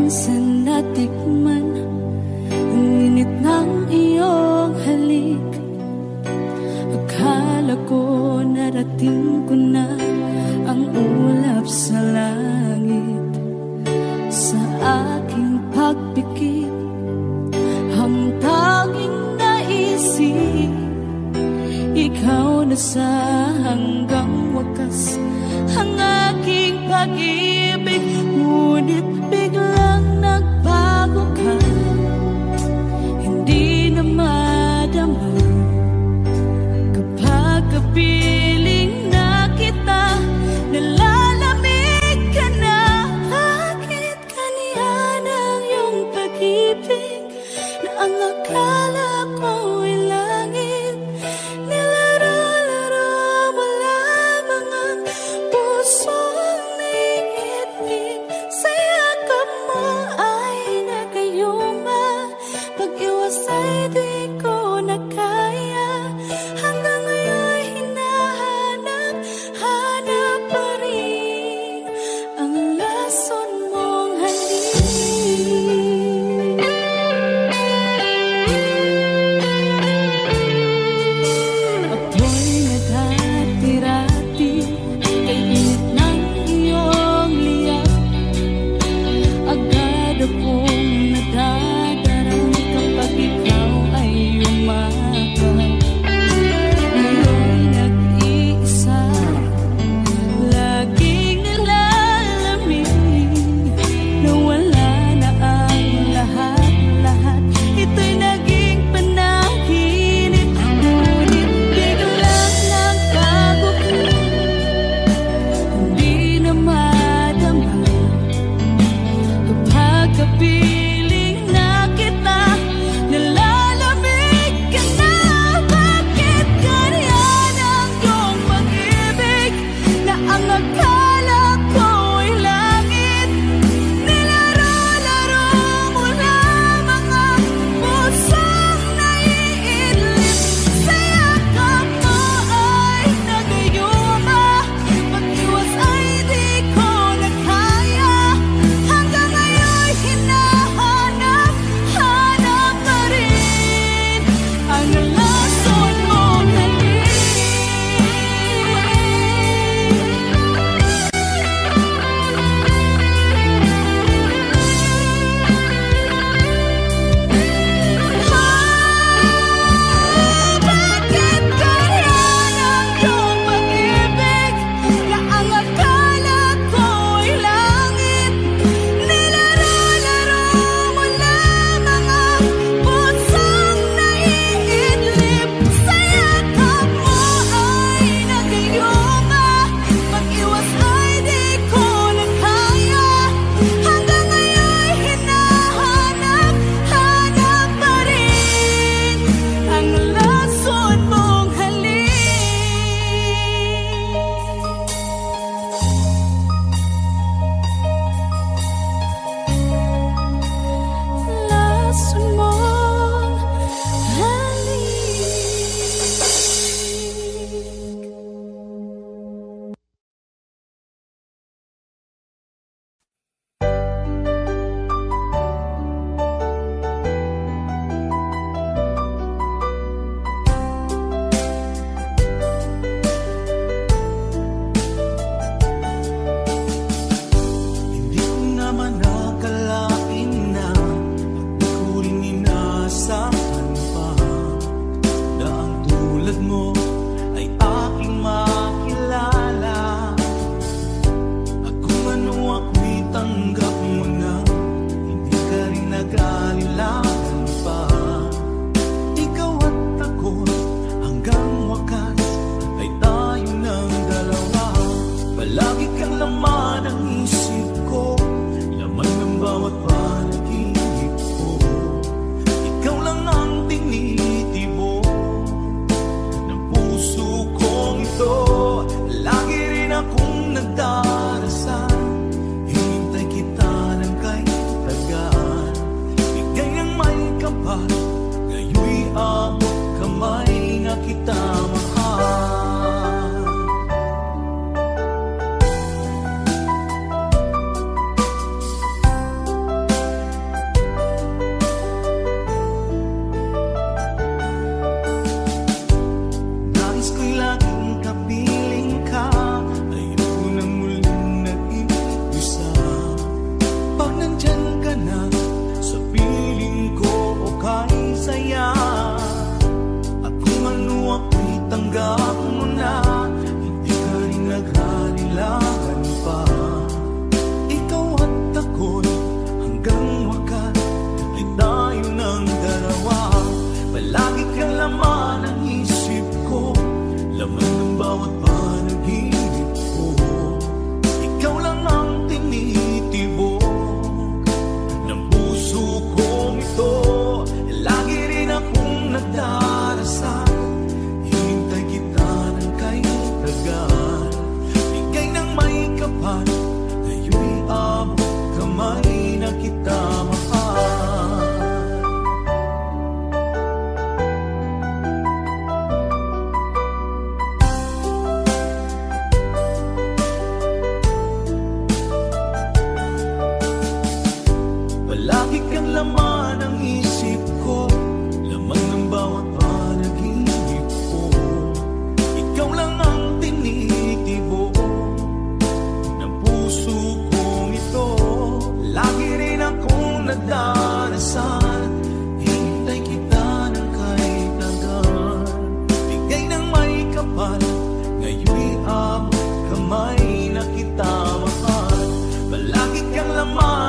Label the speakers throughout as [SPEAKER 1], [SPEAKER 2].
[SPEAKER 1] minsan natikman ang init ng iyong halik. Akala ko narating ko na ang ulap sa langit. Sa aking pagpikit, ang tanging naisip, ikaw na sa hanggang wakas ang aking pag-ibig. Ngunit biglang nagbago ka, hindi na madama kapag kapiling na kita. Nalalamig ka na, bakit kaniya ng iyong pag-ibig na ang akala ko'y langit. Nilaro-laro mo lamang ang pusong may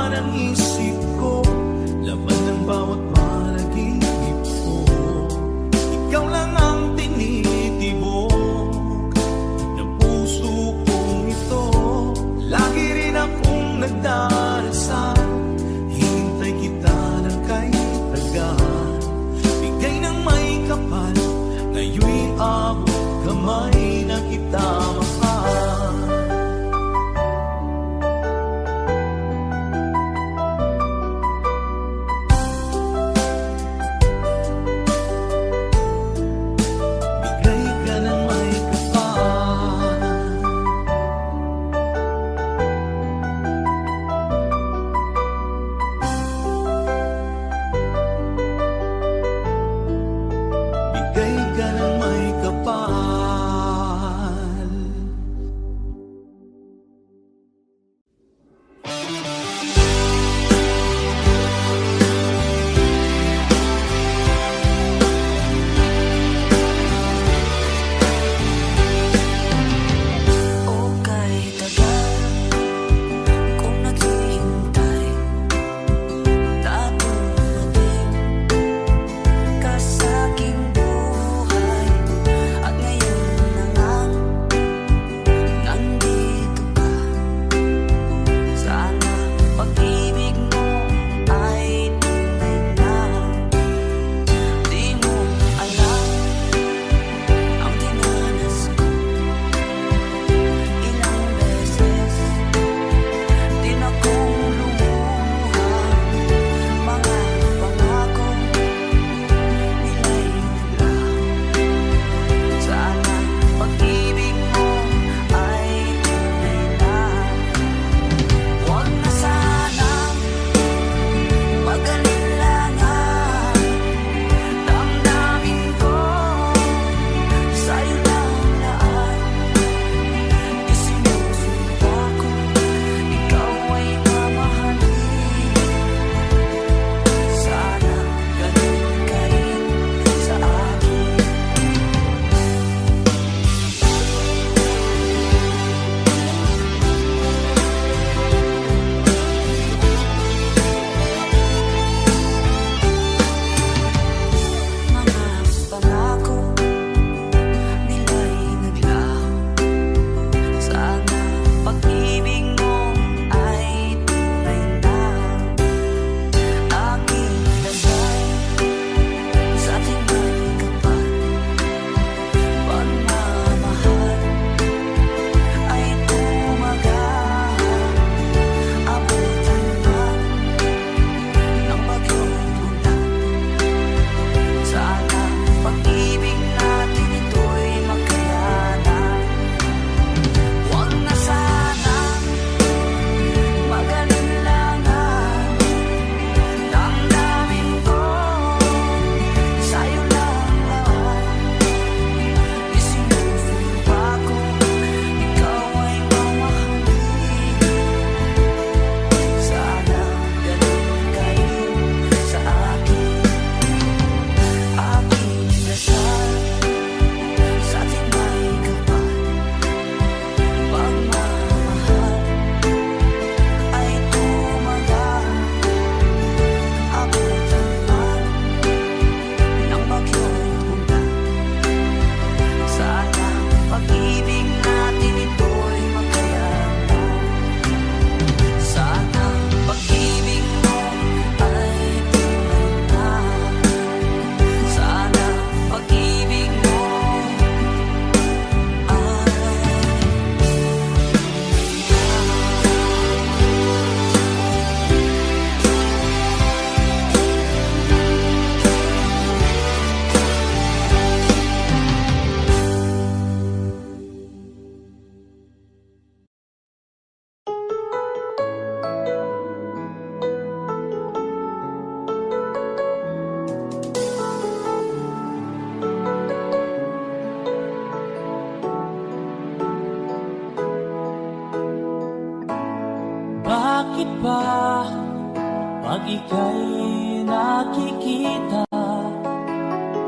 [SPEAKER 2] laman ang isip ko, laman ng bawat panaginip ko. Ikaw lang ang tinitibok ng puso kong ito. Lagi rin akong nagdarasal, hintay kita ng kay tagal. Bigay ng may kapal, ngayon'y abot kamay na kita mahal. Bigay ka ng may kapal. Bigay ka ng may kapal.
[SPEAKER 1] O kahit tagal kung naghihintay, dadating ka sa aking buhay. At ngayon na nga nandito ka. Sana pag-ibig mo ay tunay na. Di mo alam ang dinanas ko. Ilang beses din akong lumuha. Mga pangako nila'y naglaho. Sana pag-ibig mo ay tunay na. Huwag na sanang mag-alilangan. Damdamin ko sa'yo lang lahat. Isinusumpa ko, ikaw ay mamahalin. Sana ganun ka rin sa akin. Mga pangako nila'y naglaho. Sana pag-ibig mo ay tunay na. Aking dasal sa ating may kapal, pagmamahal ay tumagal. Abutan man ng bagyong ulan. Sana pag-ibig natin ito'y makayanan. Huwag na sanang mag-alilangan. Damdamin ko sa'yo lang lahat. Isinusumpa ko, ikaw ay mamahalin. Sana ganun ka rin sa akin. Aking dasal sa ating may kapal, pagmamahal ay tumagal. Abutan man ng bagyong ulan. Sana pag-ibig natin ito'y makayanan. Sana pag-ibig mo ay tunay na. Sana pag-ibig mo
[SPEAKER 2] Bakit ba pag ika'y nakikita,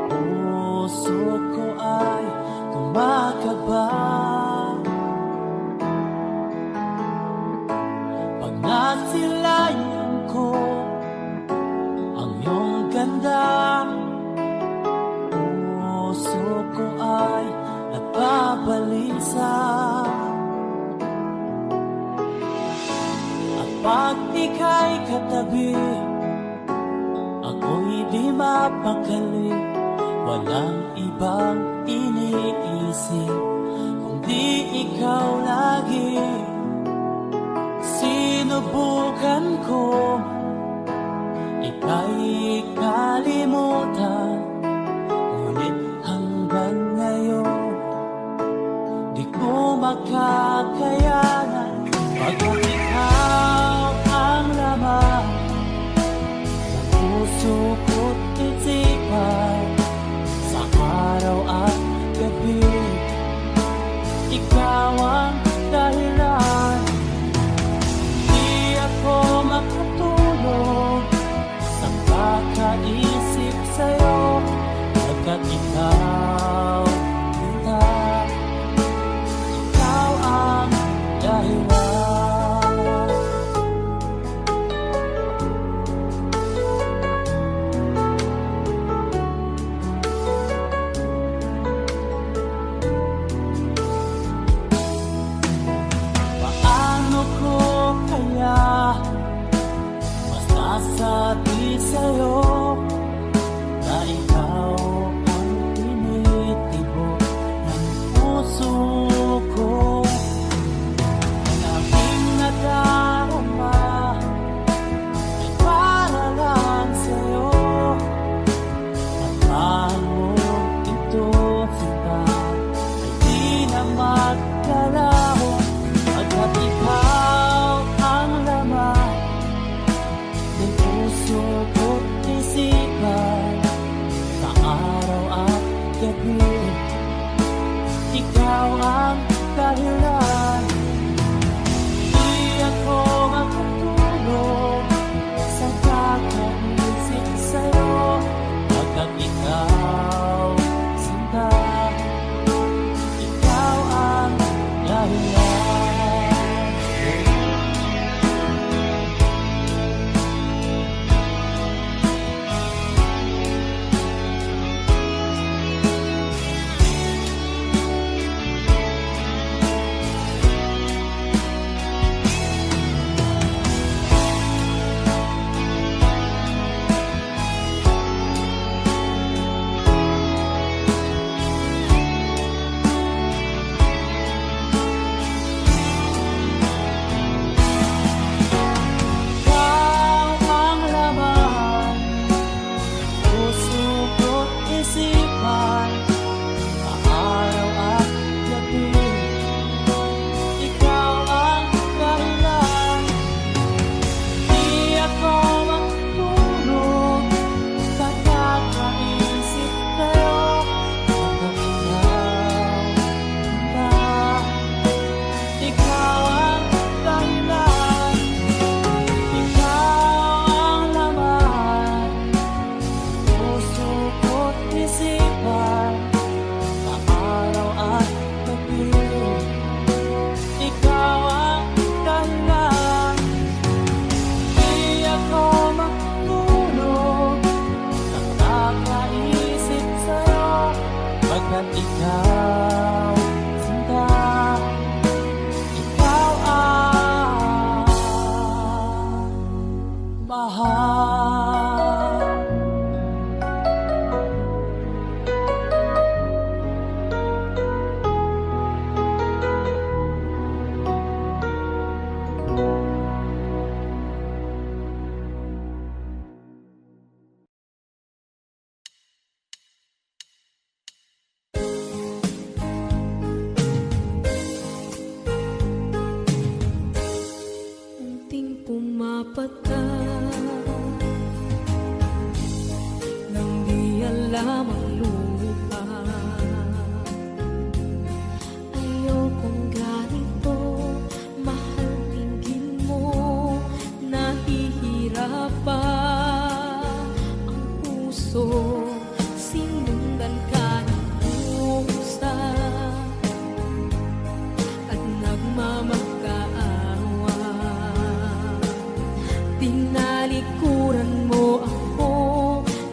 [SPEAKER 2] puso ko ay kumakaba? Pag nasila'y
[SPEAKER 1] pag-asa. At pag ika'y katabi, ako'y di mapakali. Walang ibang iniisip kundi ikaw lagi. Sinubukan ko ika'y kalimutan, ngunit hanggang ngayon di ko makakayanan. Pagkat ikaw ang laman ng puso ko't isipan, sa araw at gabi ikaw ang dahilan. Di ako makatulog sa kakaisip sa'yo, pagkat ikaw, ikaw ang dahilan. Paano ko kaya masasabi sa'yo na ikaw ang tinitibok ng puso ko? Ang aking nadarama ay para lang sa'yo, at paano ito sinta ay di na magkalaho. Pagkat ikaw ang laman ng puso ko't isipan, sa araw at gabi ikaw ang dahilan. Di ako makatulog sa kakaisip sa'yo, pagkat ikaw, sinta, ikaw ang dahilan. Ikaw ang laman, puso ko't isipan, sa araw at gabi ikaw ang dahilan. Di ako makatulog sa kakaisip sa'yo, pagkat ikaw ang dahilan. Ikaw ang laman, puso ko't isipan, sa araw at gabi ikaw ang dahilan. Di ako makatulog sa kakaisip sa'yo, pagkat ikaw, sinta, ikaw ang mahal.
[SPEAKER 3] Unting pumapata nang di alam ang lupa. Ayokong ganito, mahal, tingin mo, nahihirapan ang puso. Sinundan ka ng pusa at nagmamakaawa. Tinalikuran mo ako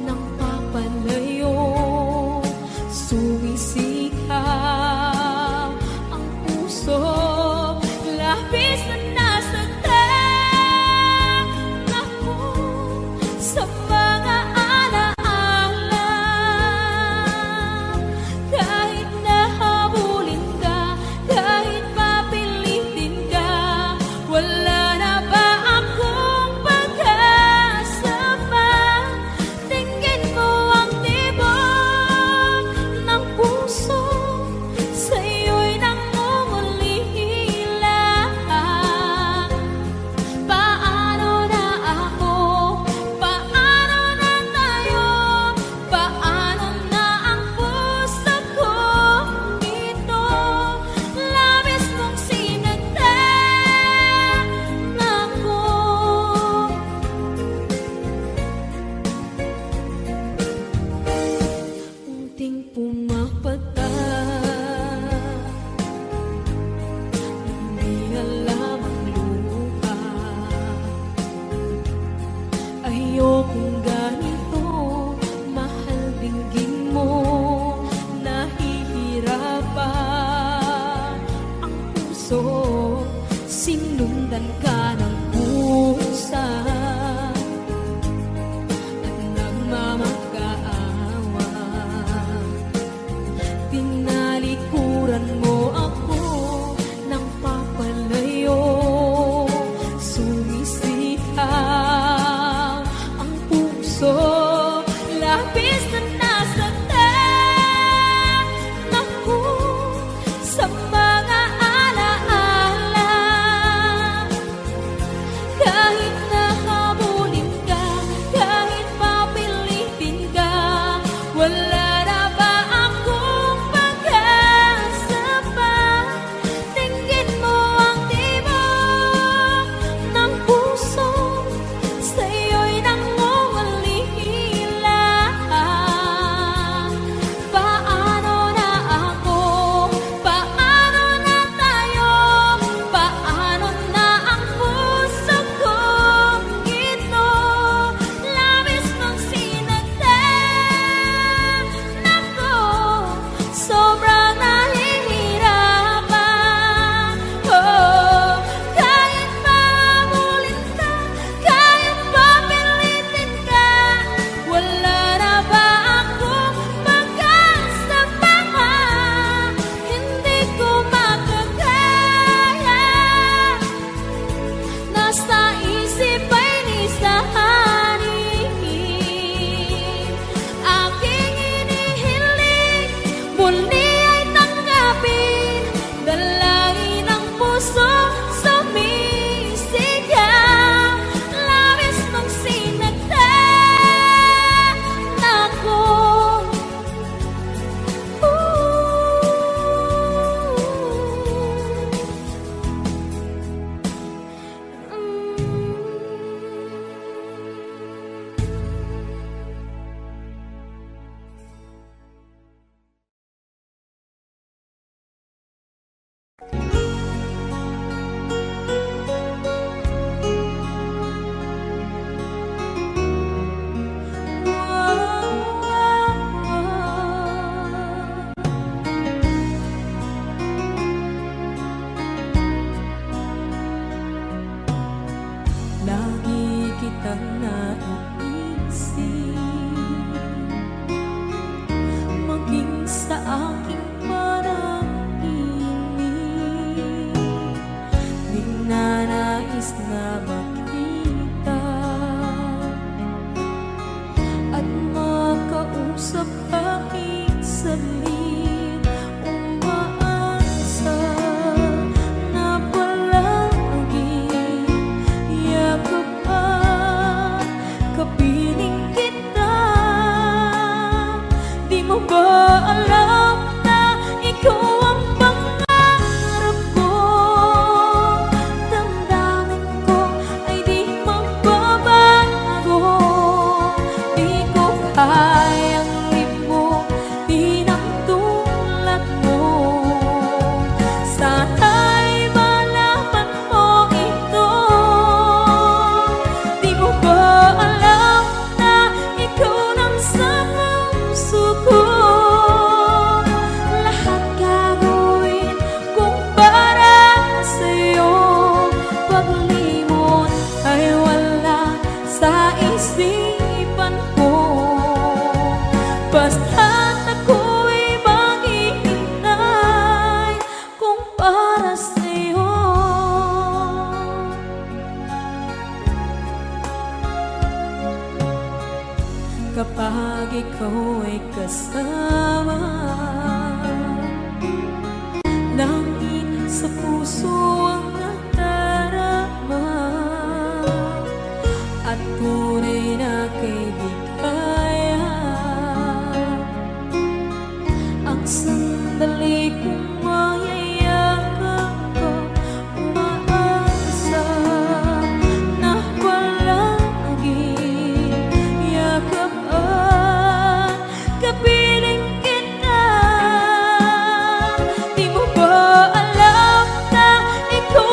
[SPEAKER 3] ng papalayo, sumisigaw ang ayokong ganito. Mahal, dinggin mo, nahihirapan ang puso. Sinundan ka ng pusa at nagmamakaawa. Tinalikuran mo ako ng papalayo. Sumisitaw ang puso, labis na nasaktan ako sa mga alaala. Kahit nahabulin ka, kahit papilitin ka, wala na ba akong pag-asa pa? Tingin mo ang tibok ng puso, sa'yo'y nangungulila. Paano na ako? Paano na tayo? Paano na ang puso kong ito? Labis mong sinagdan ako, sobrang nahihirapan. Oh, kahit mahabulin ka, kahit papilitin ka, wala na ba akong pag-asa pa? Hindi ko makakaya. Nasa isip ay nisahanin. Aking inihiling, muli ay tanggapin. Dalangin ng puso, sumisigaw. Labis mong sinagdan ako. Lagi kitang naiisip, maging sa aking parang inip. Di na nais na makita at makausap kahit saglit. Umaasa na palagi yakap at kapiling kita. Di mo ba alam na ikaw ang pangarap ko? Damdamin ko ay di magbabago. Di ko kayang limutin ang tulad mo. Sana'y malaman mo ito. Di mo ba alam na ikaw lang sa puso ko? Lahat gagawin kung para sa'yo. Paglimot ay wala sa isipan ko. Basta't ako'y maghihintay kung para sa'yo. Kapag ikaw ay kasama, langit sa puso ang nadarama at tunay na kaibigan. Ang sandali kong mayayakap ko, umaasa na palagi yakap at kapiling kita. Di mo ba alam na ikaw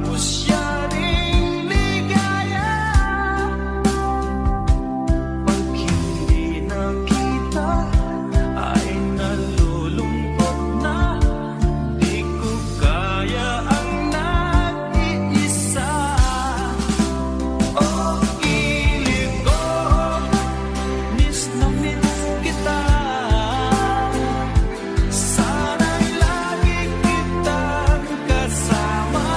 [SPEAKER 2] pusyaring ligaya. Pag hindi nakita ay nalulungkot na. Di ko kaya ang nag-iisa. Oh, kilig ko, miss na miss kita. Sana'y lagi kitang kasama.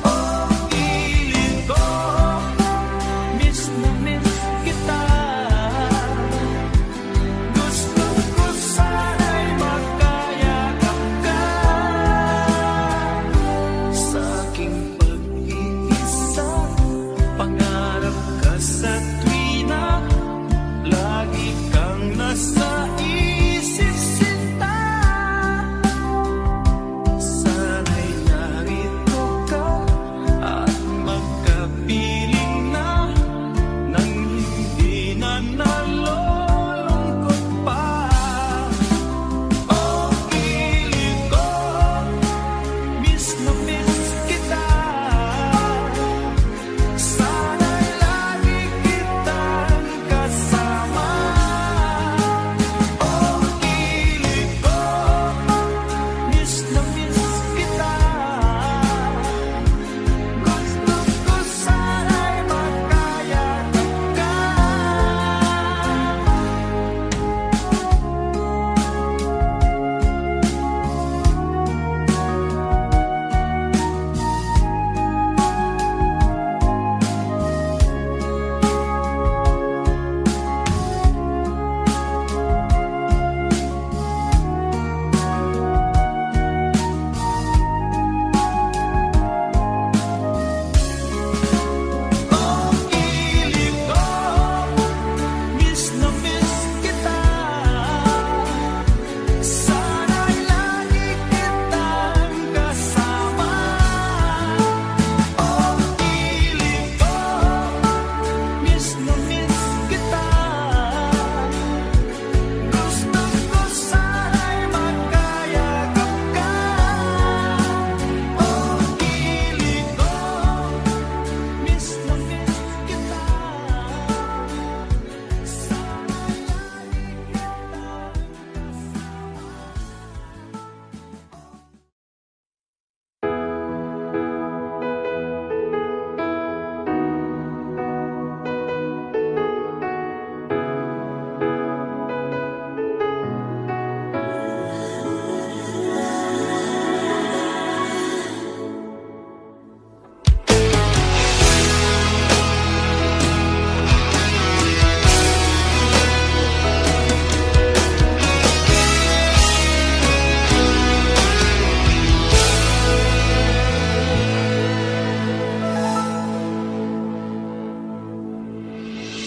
[SPEAKER 2] Oh, kilig ko, miss na miss kita. Gusto ko sana'y magkayakap ka. Sa aking pag-iisa, pangarap ka sa tuwina. Lagi kang nasa isip sinta. Sana'y narito ka at magkapiling na nang hindi na nalulungkot pa. Oh, kilig ko, miss na miss kita. Sana'y lagi kitang kasama. Oh, kilig ko, miss na miss kita. Gusto ko sana'y magkayakap ka. Oh, kilig ko, miss na miss kita. Sana'y lagi kitang kasama. Oh, kilig ko, miss na miss kita. Gusto ko sana'y magkayakap ka. Oh, kilig ko, miss na miss kita. Sana'y lagi kitang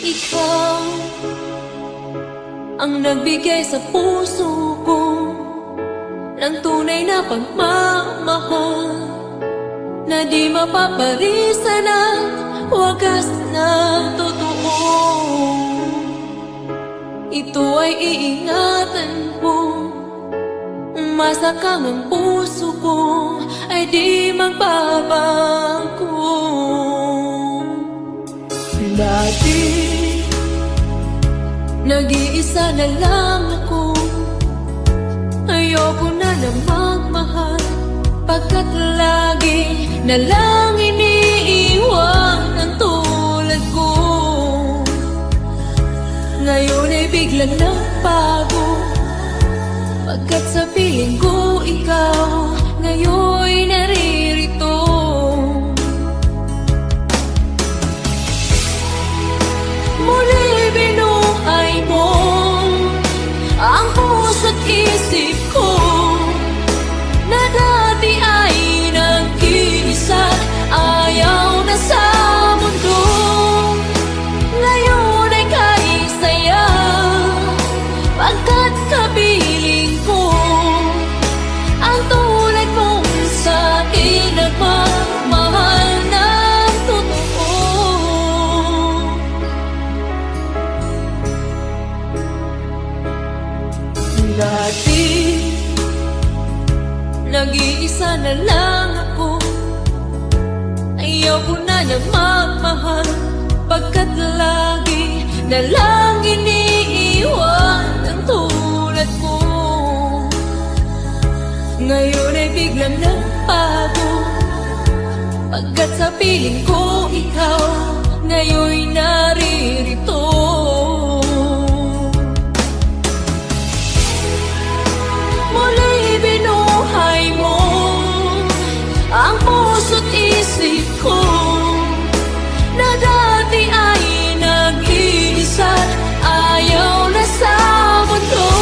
[SPEAKER 3] Ikaw ang nagbigay sa puso ko ng tunay na pagmamahal na di mapaparisan at wagas na totoo. Ito ay iingatan ko, umasa kang ang puso ko ay di magbabago. Dati nag-iisa na lang ako. Ayoko na na magmahal, pagkat lagi na lang iniiwan ang tulad ko. Ngayon ay biglang nagbago, pagkat sa piling ko ikaw ngayon naririto. Muli binuhay mo ang puso't isip ko na dati ay nag-iisa, ayaw na sa mundo. Ngayon ay kaisaya, pagkat kapiling ko ang tulad mong sa'kin nagmamahal ng totoo. Dati nag-iisa na lang ako. ayaw ko na magmahal, pagkat lagi na lang iniiwan ang tulad ko. Ngayon ay biglang nagbago, pagkat sa piling ko ikaw ngayon'y naririto. Muli binuhay mo ang puso't isip ko, na dati ay nag-iisa, ayaw na sa mundo.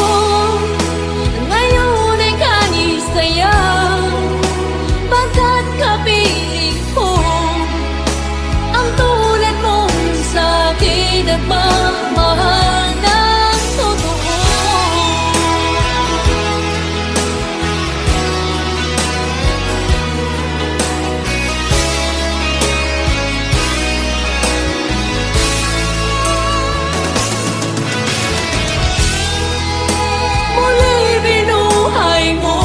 [SPEAKER 3] Ngayon ay kanis sayang, pagkat kapiling ko ang tulad mong sa'kin nagmamahal ng totoo. Muli binuhay mo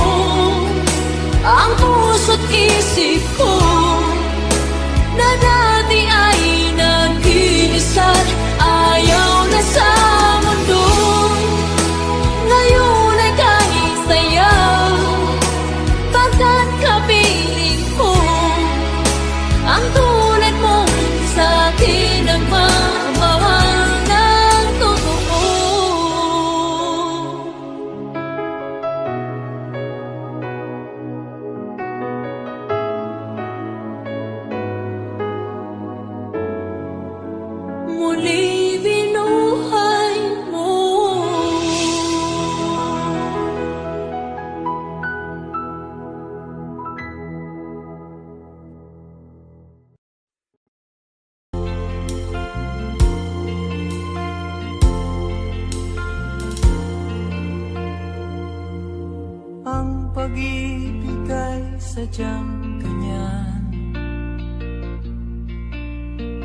[SPEAKER 3] ang puso't isip ko, na dati ay nag-iisa, ayaw na sa mundo. Ngayon ay kahit sayaw, pagkat kapiling ko ang tulad mong sa'kin nagmamahal ng totoo. Muli binuhay mo.
[SPEAKER 2] Ang pag-ibig ay sadyang ganyan,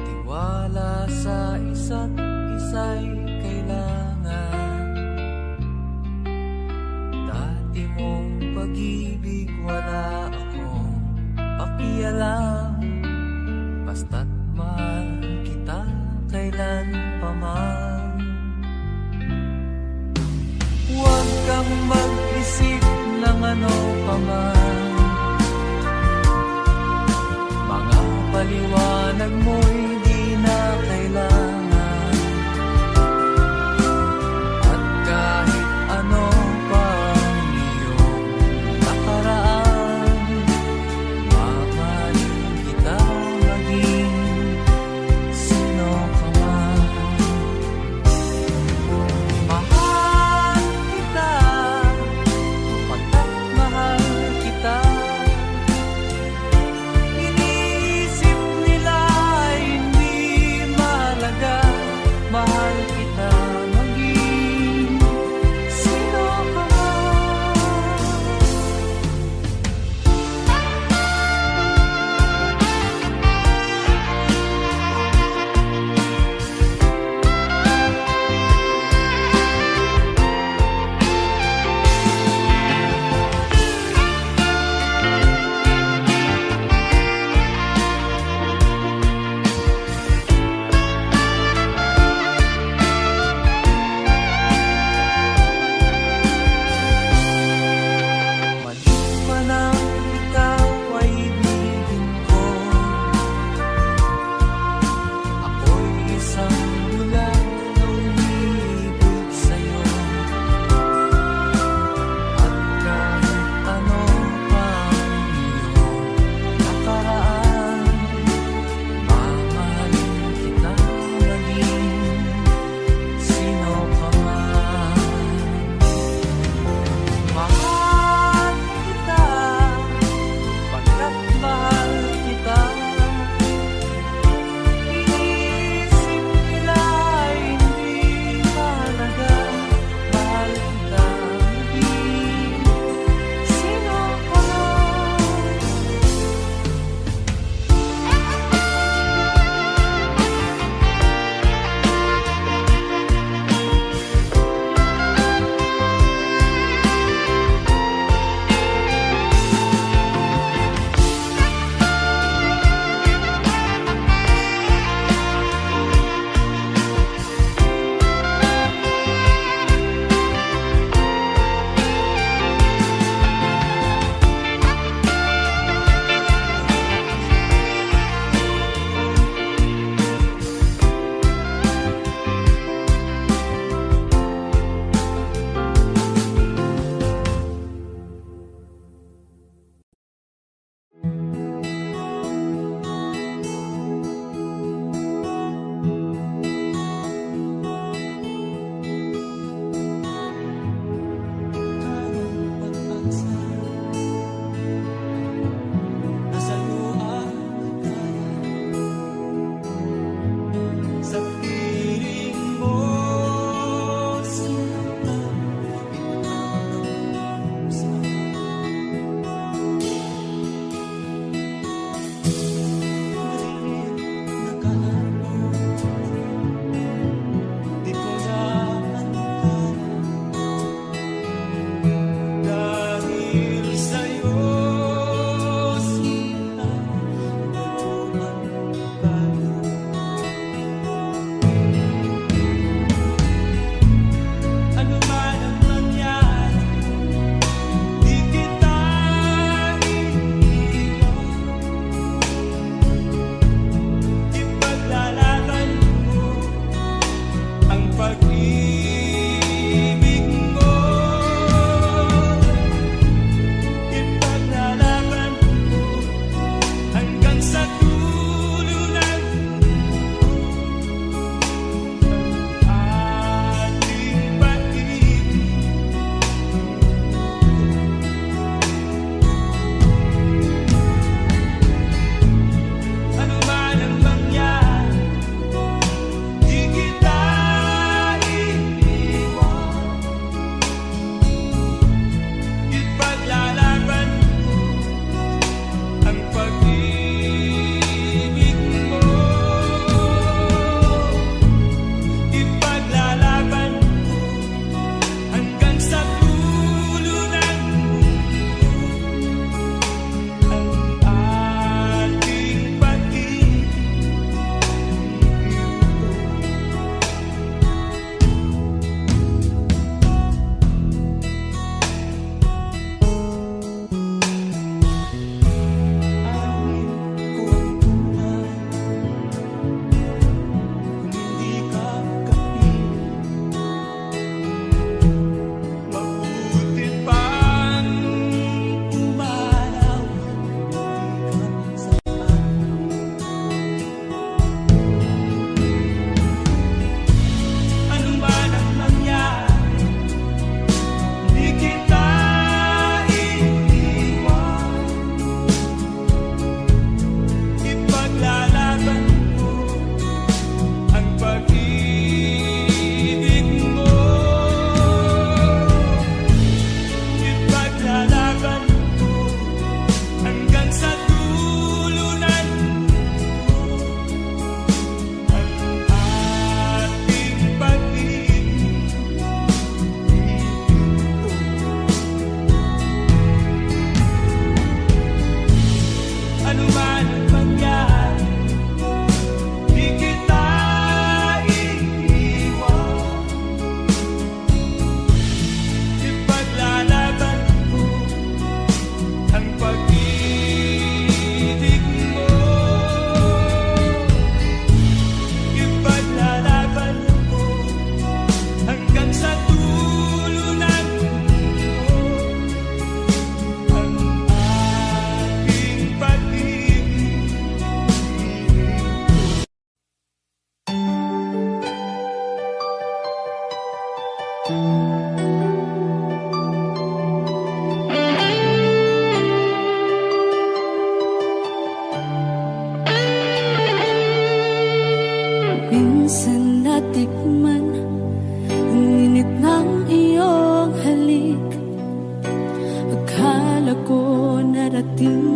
[SPEAKER 2] tiwala sa isa't isa'y kailangan. Dati mong pag-ibig wala akong pakialam, basta't mahal kita kailan pa man. Huwag kang mag-isip ng ano pa man, mga paliwanag mo'y di na kailangan. At kahit ano pa ang iyong nakaraan, mamahalin kita maging sino ka man. Mahal kita, pagkat mahal kita.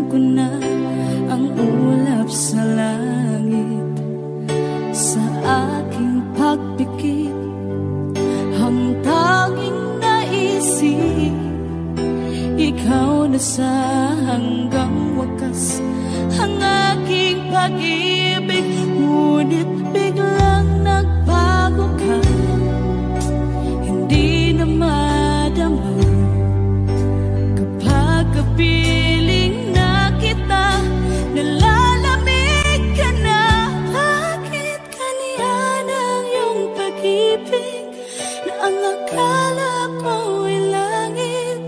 [SPEAKER 4] ko na ang ulap sa langit. Sa aking pagpikit, ang tanging naisip, ikaw na sa hanggang wakas ang aking pag-ibig. Ngunit biglang nagbago ka, hindi na madama kapag kapiling na kita. Nalalamig ka na, bakit kaniyan ang iyong pag-ibig na ang akala ko ay langit?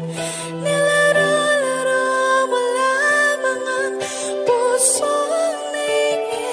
[SPEAKER 4] Nilaro-laro mo lamang ang pusong naiinip.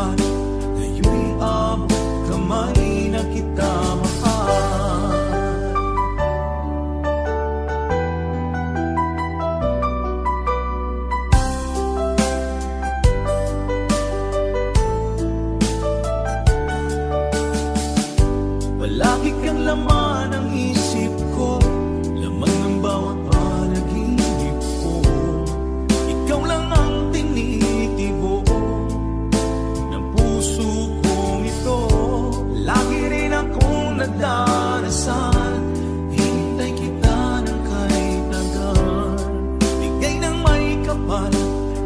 [SPEAKER 2] kapal, ngayon'y abot kamay na kita mahal. Palagi kang laman ng isip ko, laman ng bawat panaginip ko. Ikaw lang ang tinitibo ng puso kong ito. Lagi rin akong nagdarasal, hintay kita ng kahit tagal. Bigay ng may kapal,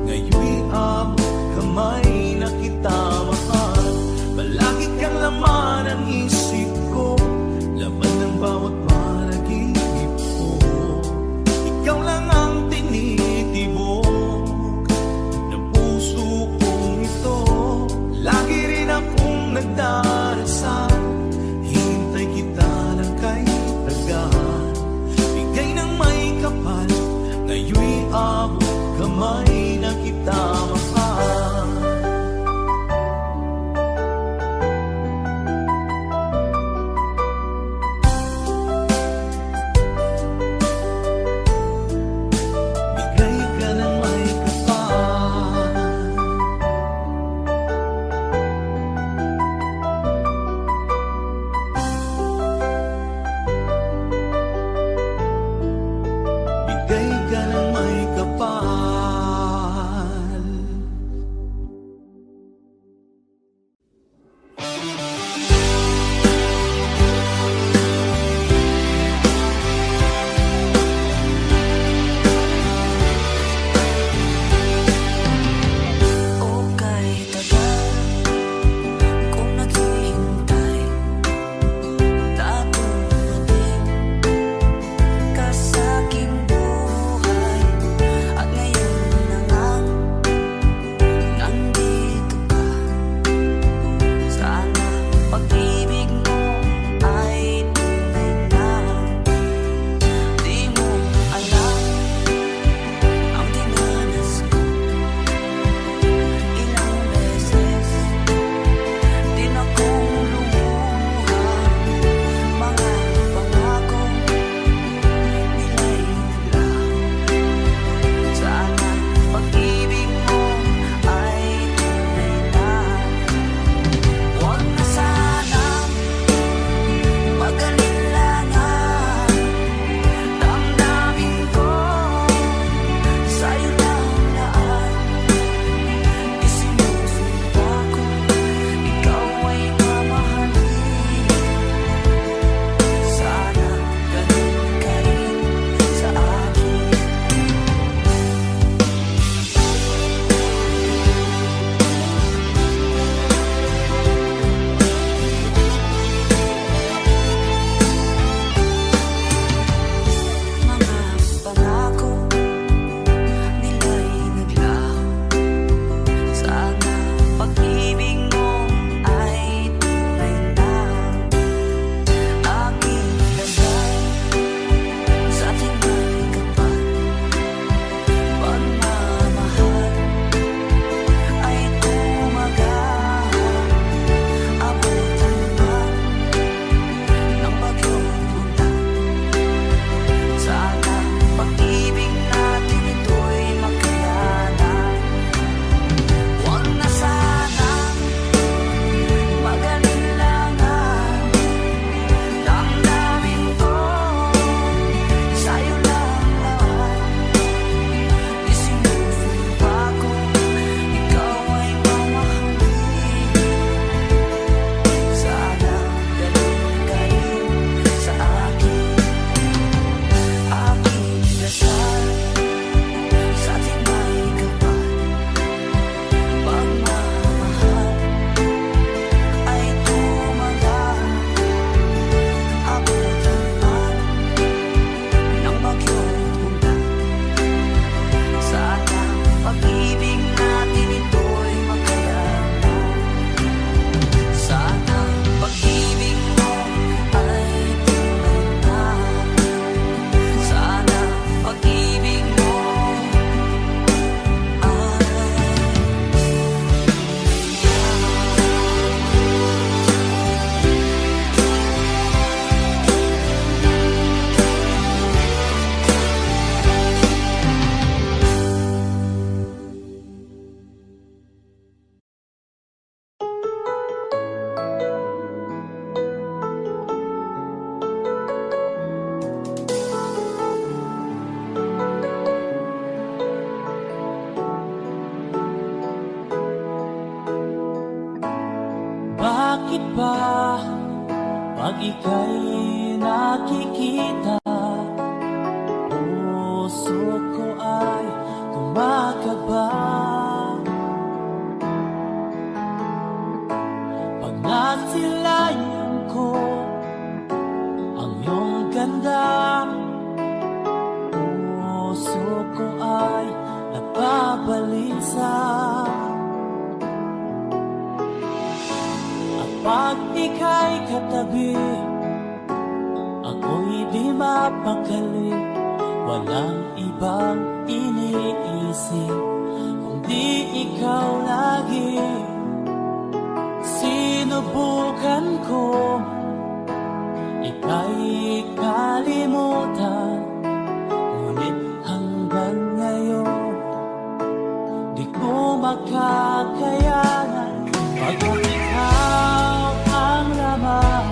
[SPEAKER 2] ngayon'y abot kamay na kita mahal. Palagi kang laman ng isip ko, laman ng bawat panaginip ko. Ikaw lang ang tinitibok ng puso kong ito. Lagi rin akong nagdarasal, hintay kita ng kahit tagal. Bigay ng may kapal, ngayon'y abot kamay na kita mahal. Bakit ba pag ika'y nakikita, puso ko ay kumakaba? Pag nasilayan ko ang iyong ganda, puso ko ay nagbabalisa. Pag ika'y katabi, ako'y di mapakali. Walang ibang iniisip kundi ikaw lagi. Sinubukan ko ika'y kalimutan, ngunit hanggang ngayon di ko makakayanan. Pagkat ikaw ang laman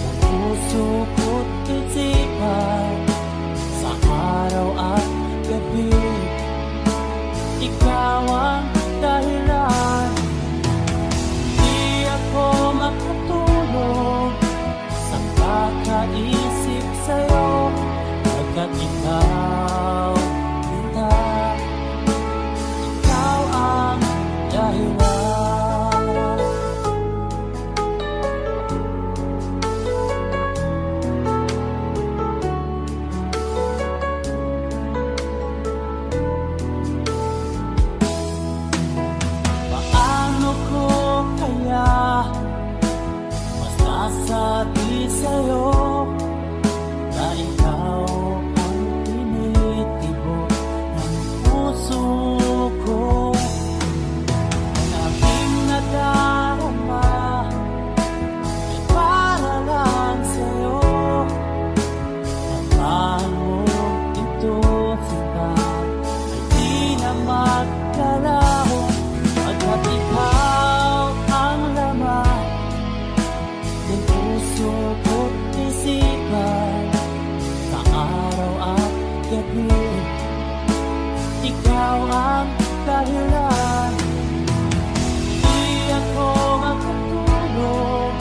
[SPEAKER 2] ng puso ko't isipan, sa araw at gabi ikaw ang dahilan. Di ako makatulog sa kakaisip sa'yo, pagkat ikaw kita, ikaw ang dahilan. Sabi sa'yo na ikaw ang tinitibok ng puso ko. Ang aking nadarama ay para lang sa'yo. Tapahan mo ito, sinta, ay di na magkalaho. Pagkat ikaw ang laman ng puso ko't isipan, sa araw at gabi ikaw ang dahilan. Di ako makatulog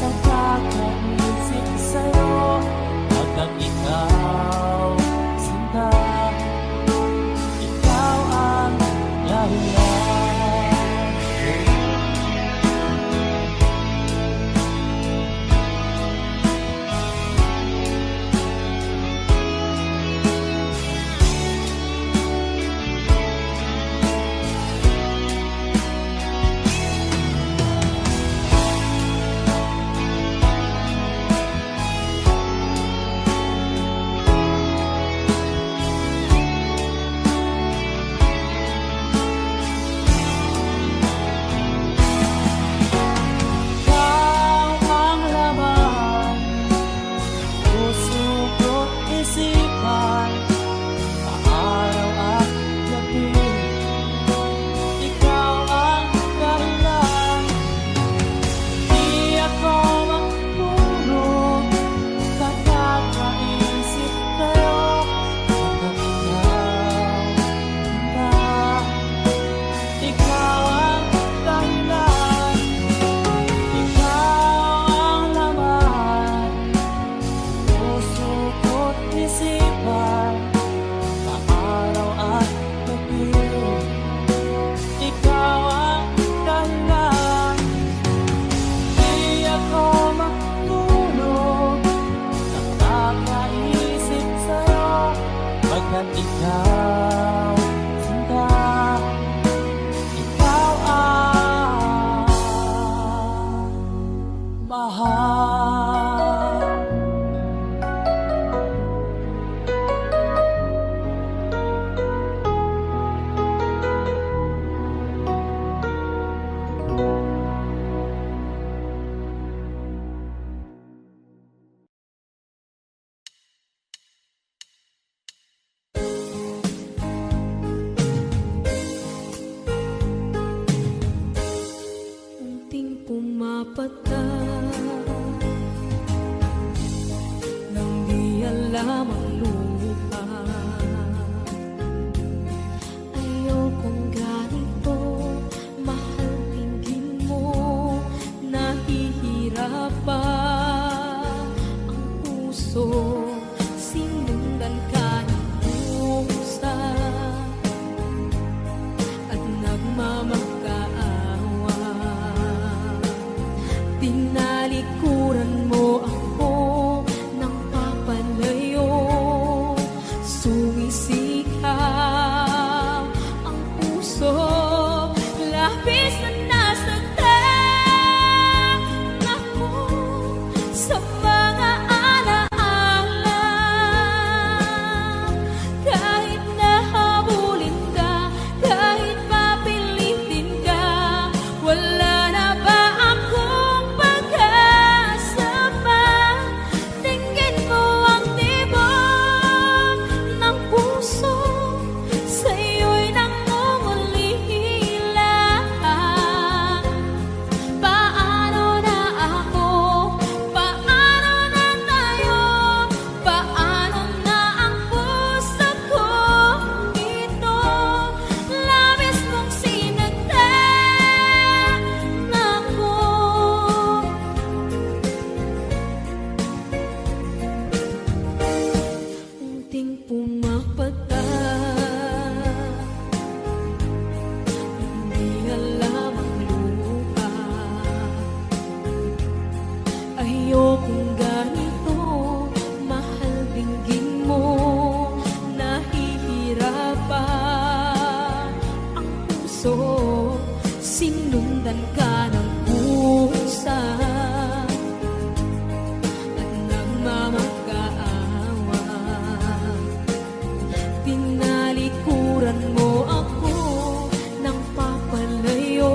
[SPEAKER 2] sa kakaisip sa'yo, pagkat ikaw sinta, ikaw ang dahilan. Pagkat ikaw sinta, ikaw ang mahal.
[SPEAKER 3] Pumapata nang di alam ang lupa. Ayokong ganito, mahal, tingin mo labis na nasaktan ako sa mga alaala. Kahit nahabulin ka, kahit papilitin ka, wala na ba akong pag-asa pa? Tingin mo ang tibok ng puso, sa'yo'y nangungulila. Paano na ako? Paano na tayo? Paano na ang puso kong ito? Labis mong sinaktan ako. Unting pumapata, hindi alam ang luha. Ayokong ganito, mahal dinggin mo, nahihirapan ang puso. Sinundan ka ng pusa at nagmamakaawa. Tinalikuran mo ako ng papalayo,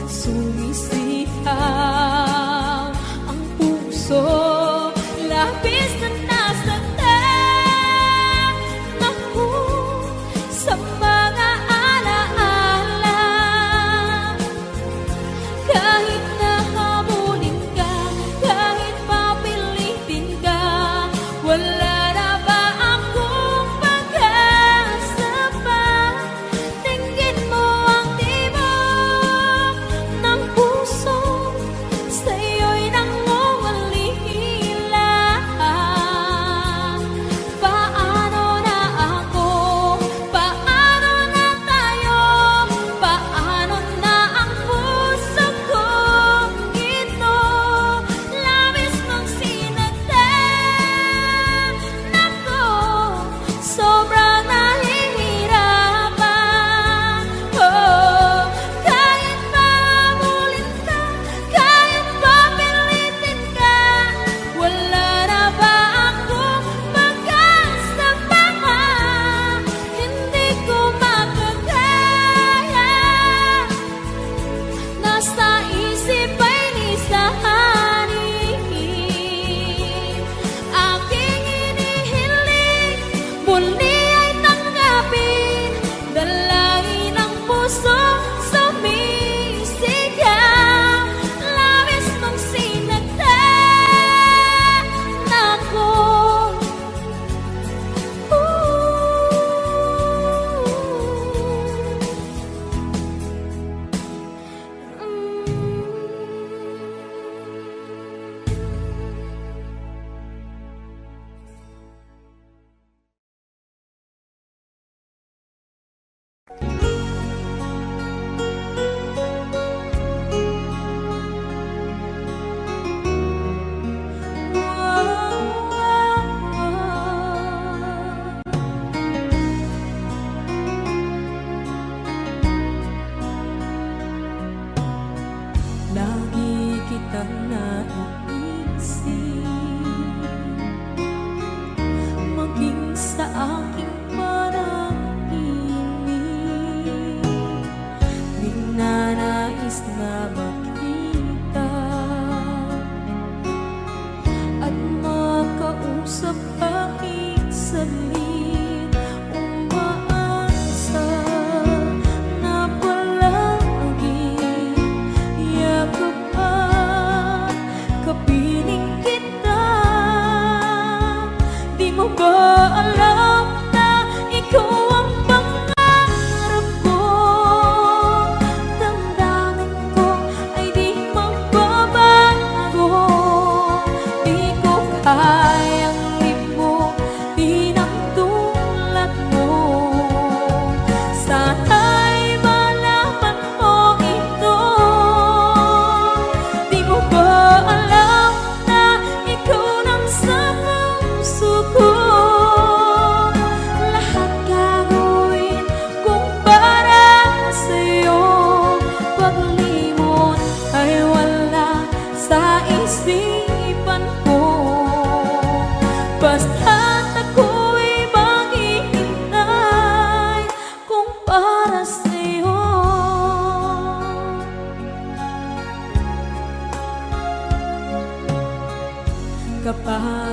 [SPEAKER 3] sumisihaw ang puso. Labis na nasaktan ako sa mga alaala. Kahit nahabulin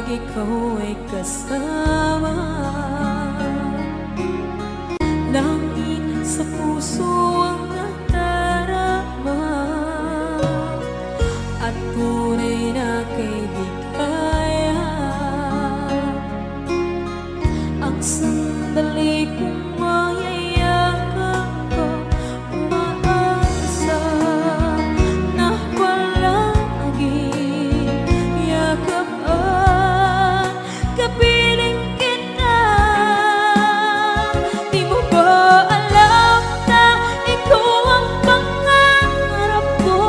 [SPEAKER 3] ikaw ay kasama. Langit sa puso ang nadarama, at tunay na kaibigan. Ang sandali kong mayayakap ko, umaasa na palaging yakap at kapiling kita. Di mo ba alam na ikaw ang pangarap ko?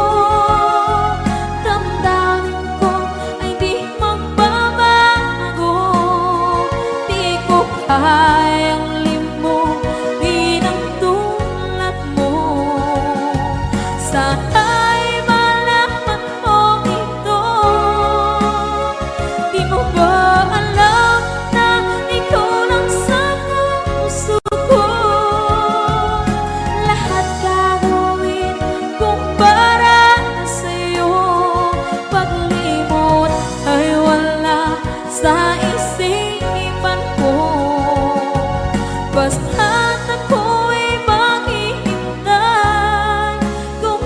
[SPEAKER 3] Damdamin ko ay di magbabago. Di ko kayang limutin ang tulad mo. Sana'y malaman mo ito. Di mo ba alam na ikaw lang sa puso ko? Lahat gagawin kung para sa'yo. Paglimot ay wala sa isipan ko. Basta't ako'y maghihintay kung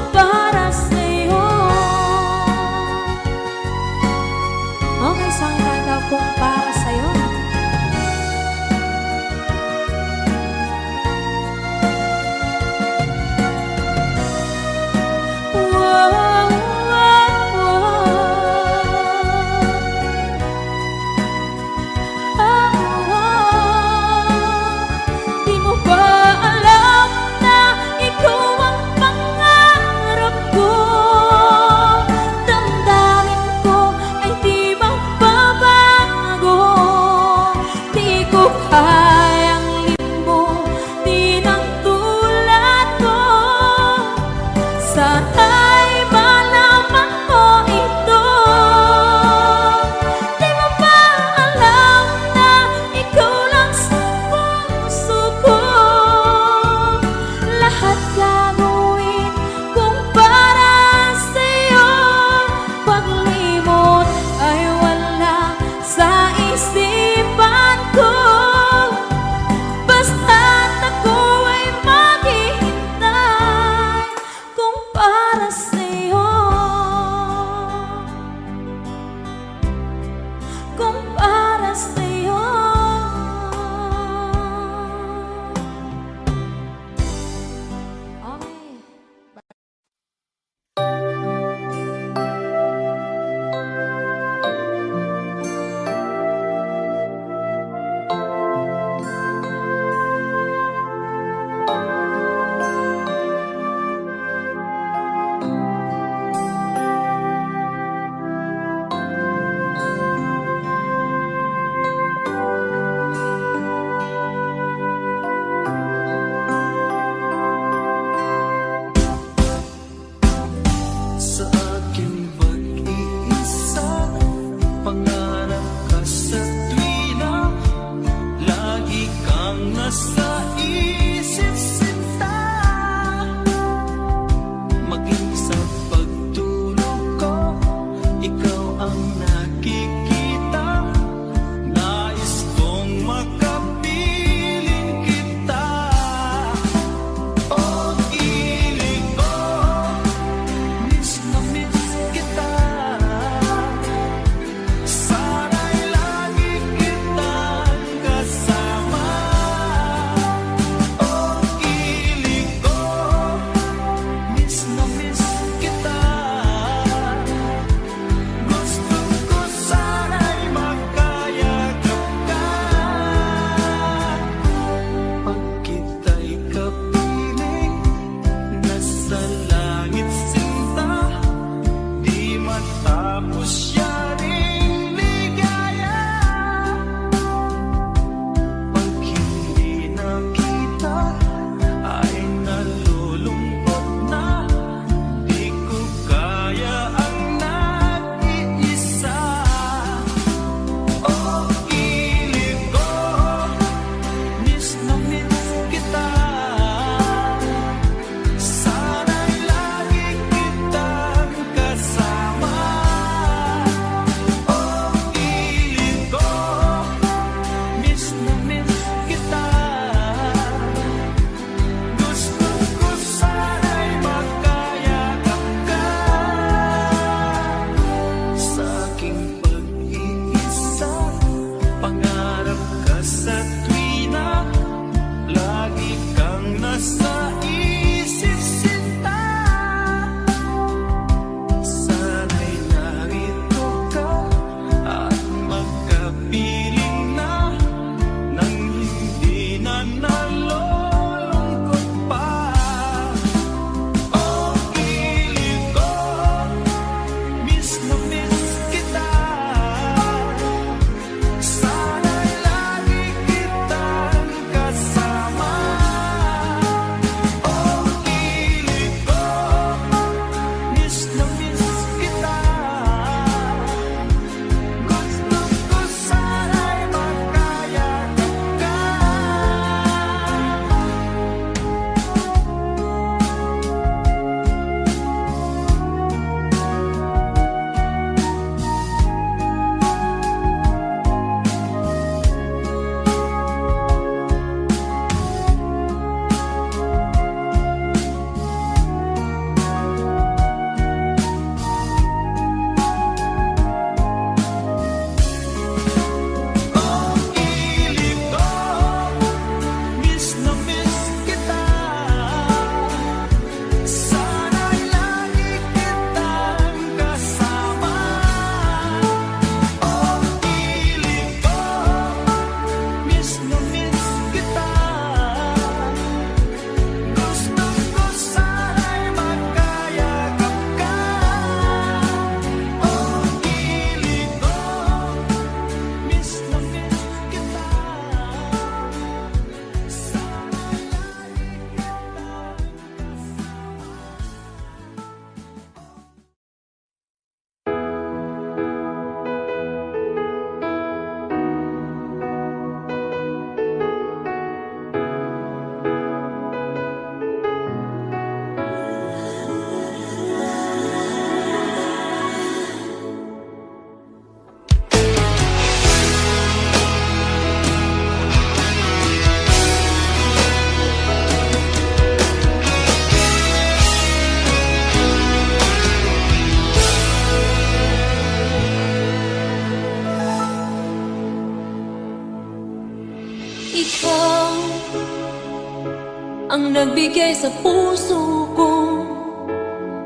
[SPEAKER 3] magbigay sa puso ko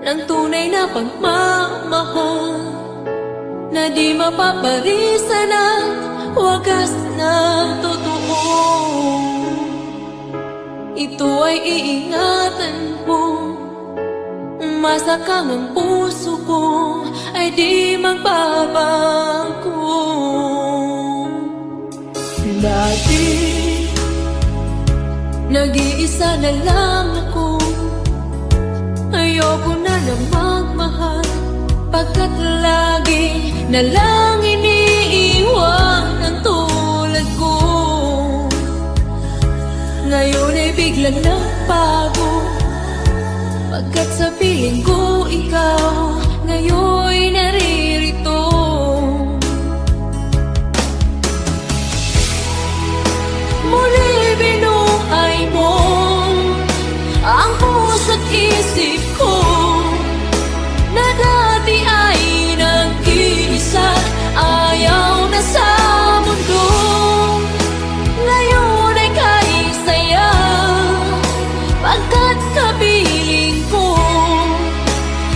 [SPEAKER 3] ng tunay na pagmamahal na di mapaparisan at wagas na totoo. Ito ay iingatan ko, masakang ang puso ko ay di magbabago. Dati nag-iisa na lang ako, ayoko na magmahal, pagkat lagi na lang iniiwan ang tulad ko. Ngayon ay biglang nagbago, pagkat sa piling ko ikaw ngayon naririto. Muli binuhay mo ang puso't isip ko na dati ay nag-iisa, ayaw na sa mundo. Ngayon ay kahit saya, pagkat kapiling ko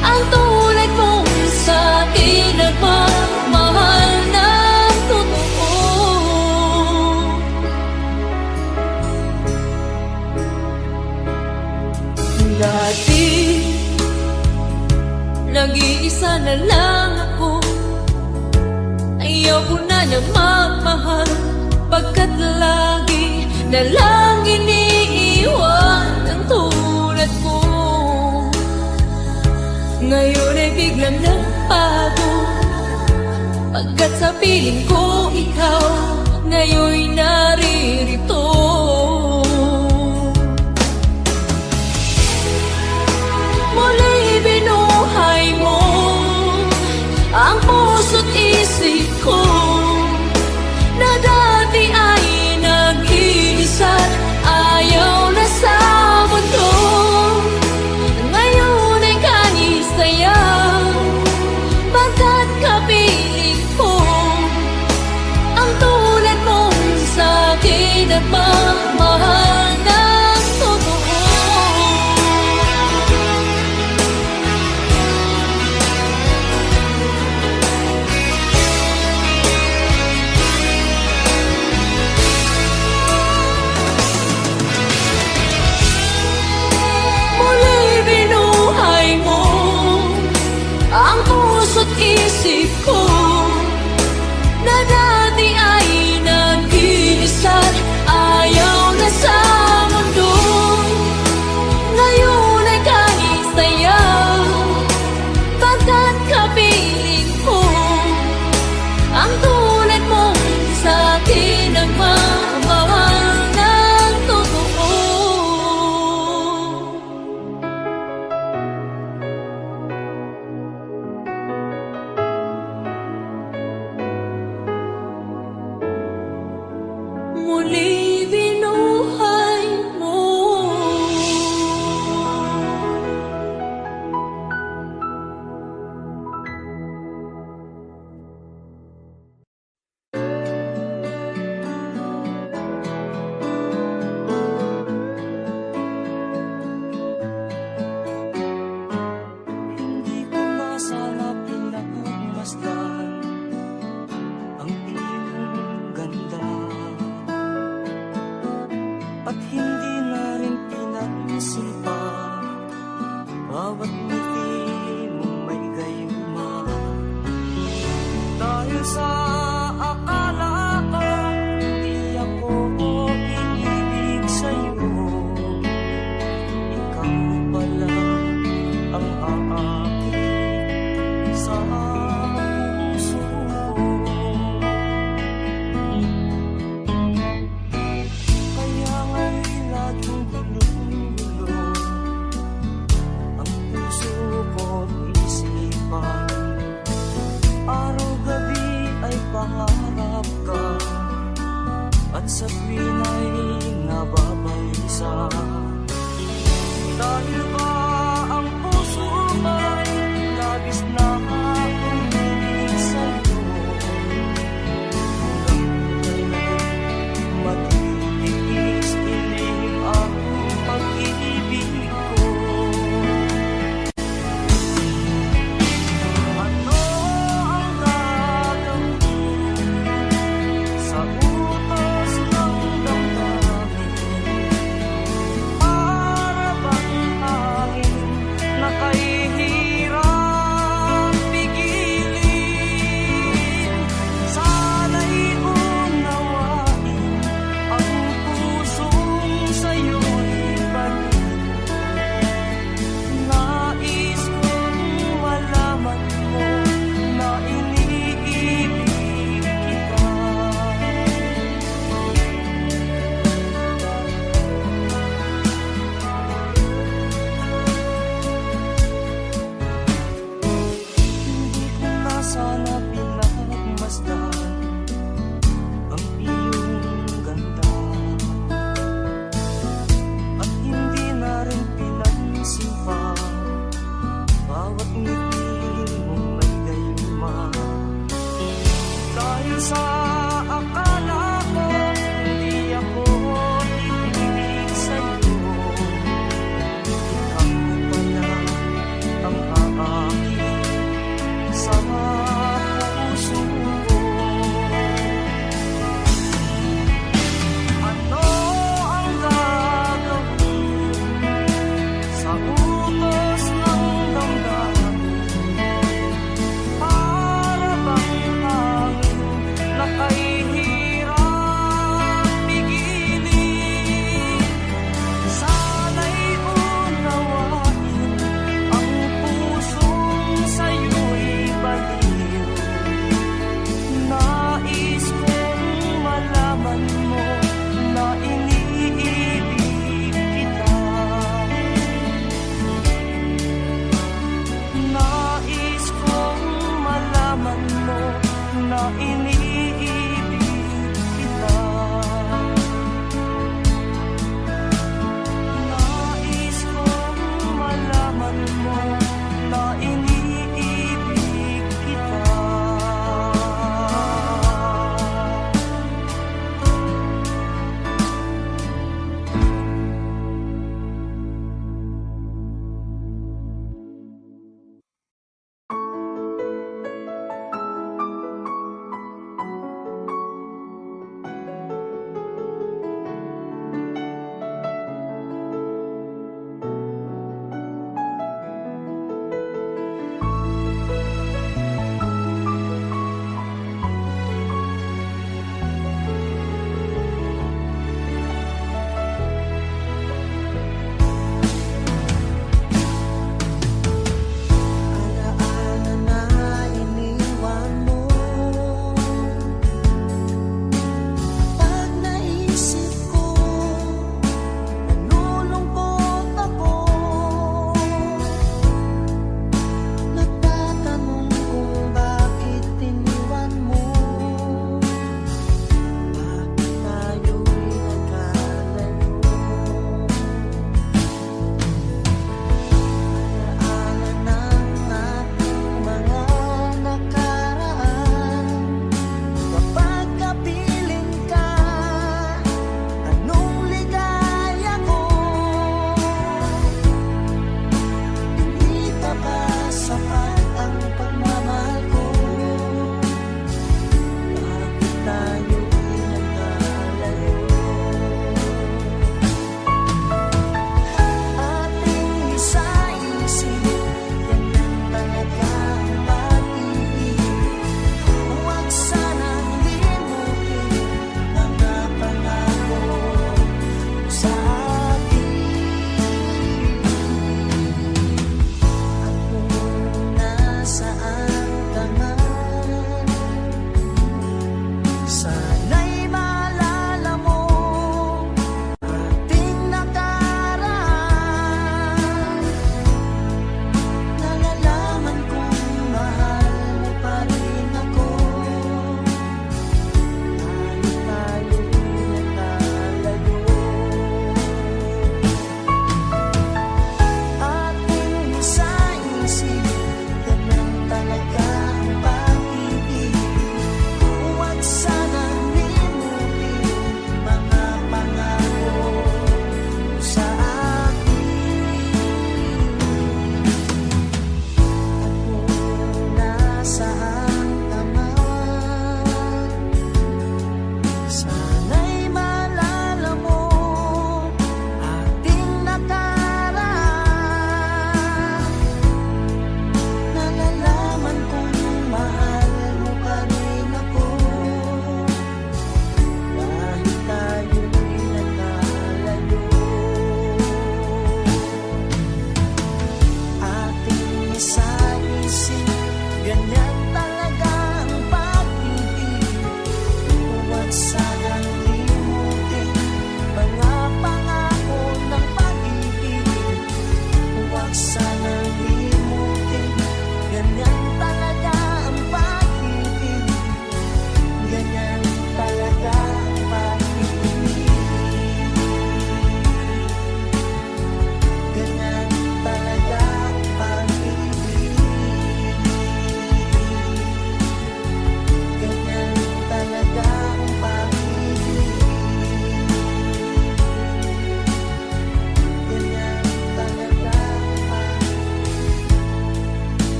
[SPEAKER 3] ang tulad mong sa'kin nagmamahal ng totoo. Dati nag-iisa na lang ako, ayaw ko na magmahal, pagkat lagi na lang iniiwan ang tulad ko. Ngayon ay biglang nagbago, pagkat sa piling ko ikaw ngayon naririto. Muli binuhay mo ang puso't isip ko na dati ay nag-iisa, ayaw na sa mundo. Ngayon ay kahit saya, pagkat kapiling ko ang tulad mong sa'kin nagmamahal ng totoo. Ang puso't isip ko na dati ay nag-iisa, ayaw na sa mundo. Ngayon ay kahit saya, pagkat kapiling ko ang tulad mong sa'kin nagmamahal ng totoo.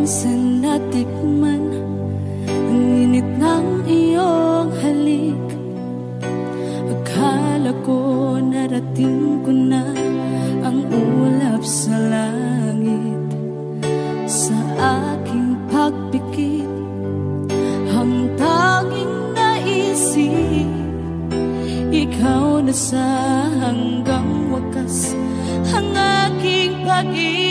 [SPEAKER 4] minsan natikman ang init ng iyong halik. Akala ko narating ko na ang ulap sa langit. Sa aking pagpikit, ang tanging naisip, ikaw na sa hanggang wakas ang aking pag-ibig.